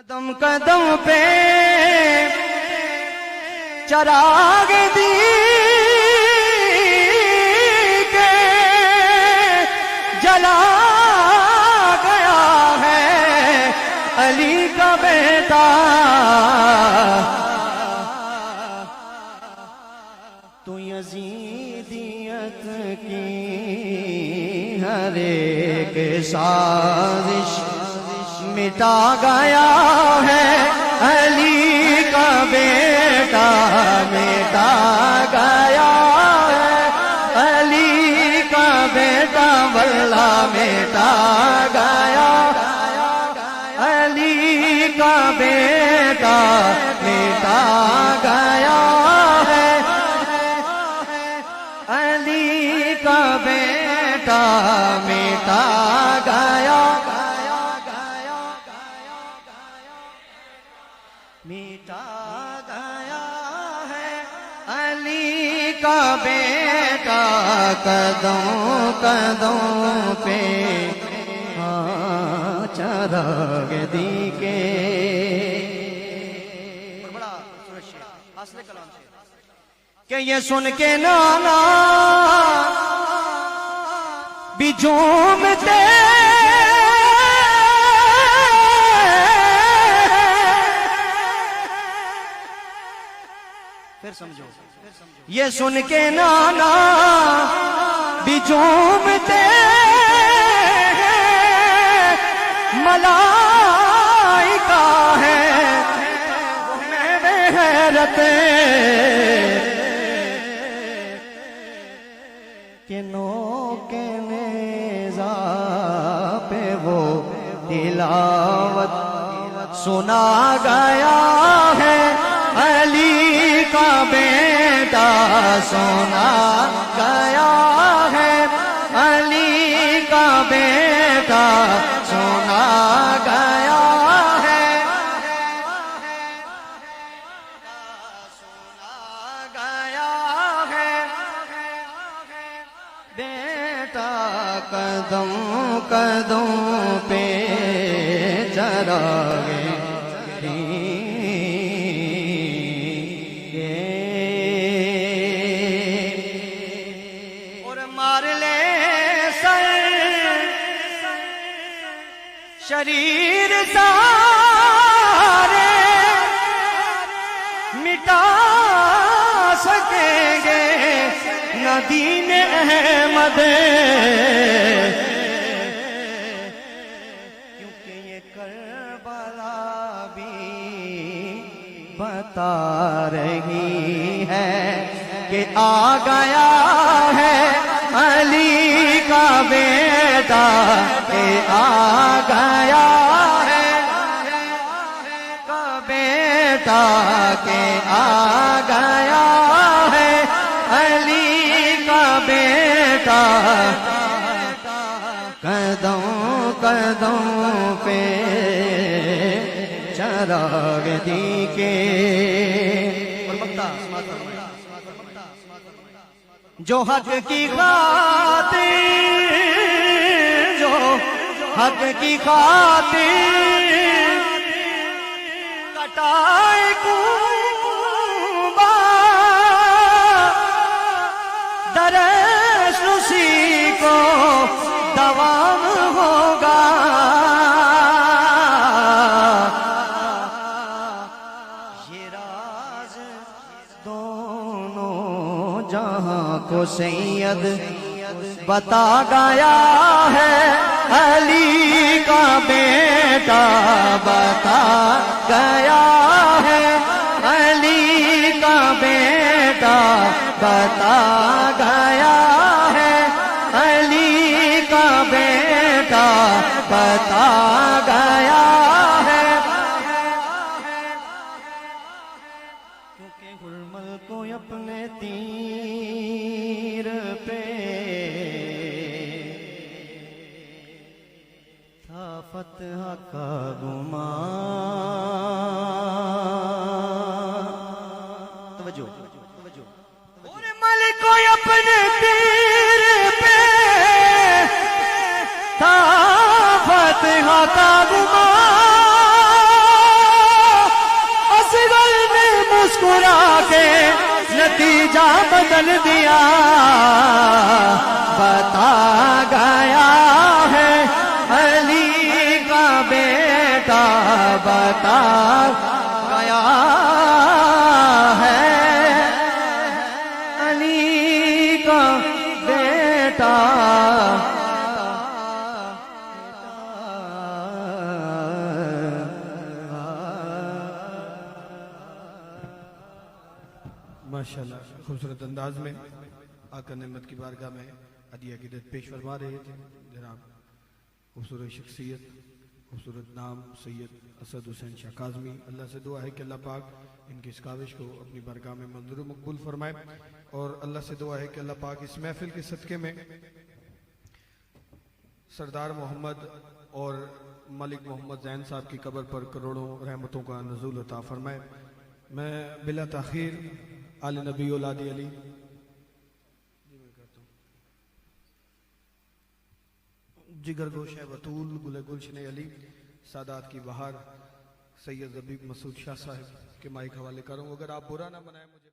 قدم قدم پہ چراغ دی کے جلا گیا ہے علی کا بیٹا، تو یزیدیت کی ہر ایک سازش مٹا گیا ہے علی کا بیٹا، مٹا گیا ہے علی کا بیٹا، واللہ مٹا گیا علی کا بیٹا، مٹا گیا ہے علی کا بیٹا، مٹا گیا مٹا گیا ہے علی کا بیٹا، قدموں قدموں پہ چراغ دی کے۔ بڑا حاصل کلام سے کہ یہ سن کے نانا بھی جھومتے سمجھو، یہ سن کے نانا بھی جھومتے ملائکہ ہے میں حیرت کہ نو کے نیزہ پہ وہ تلاوت سنا گیا ہے علی کا بیٹا، سنا گیا ہے علی کا بیٹا، سنا گیا ہے سنا گیا ہے بیٹا، قدم قدم پہ چراغ شریر سارے مٹا سکیں گے نہ دین احمد، کیونکہ یہ کربلا بھی بتا رہی ہے کہ آ گیا ہے علی کا بیٹا، کہ آ گیا ہے کا بیٹا، کہ آ گیا ہے علی کا بیٹا، قدم قدم پہ چراغ دی کے۔ جو حق کی خاطر، جو حق کی خاطر کٹائے کوبا، درس اسی کو دوام ہوگا، یہ راز دونوں جہاں کو سید بتا گیا ہے علی کا بیٹا، بتا گیا ہے علی کا بیٹا، بتا گیا ہے علی کا بیٹا، بتا گیا ہے، کیونکہ حرمل کو اپنے تیر پہ تھا فتح کا گمان، توجہ حرمل کو اپنے تیر پہ تھا فتح کا گمان، بدل دیا بتا گیا ہے علی کا بیٹا بتا گیا ہے علی کا بیٹا ماشاءاللہ خوبصورت انداز میں آقا نعمت کی بارگاہ میں ہدیہ عقیدت پیش فرما رہے تھے جناب خوبصورت شخصیت خوبصورت نام سید اسد حسین شاہ کاظمی. اللہ سے دعا ہے کہ اللہ پاک ان کی اس کاوش کو اپنی بارگاہ میں منظور و مقبول فرمائے اور اللہ سے دعا ہے کہ اللہ پاک اس محفل کے صدقے میں سردار محمد اور ملک محمد زین صاحب کی قبر پر کروڑوں رحمتوں کا نزول عطا فرمائے. میں بلا تاخیر آل نبی اولاد علی جگر گوش ہے بطول گل گلشن علی سادات کی بہار سید زبیب مسعود شاہ صاحب کے مائک حوالے کروں. اگر آپ برا نہ منائیں مجھے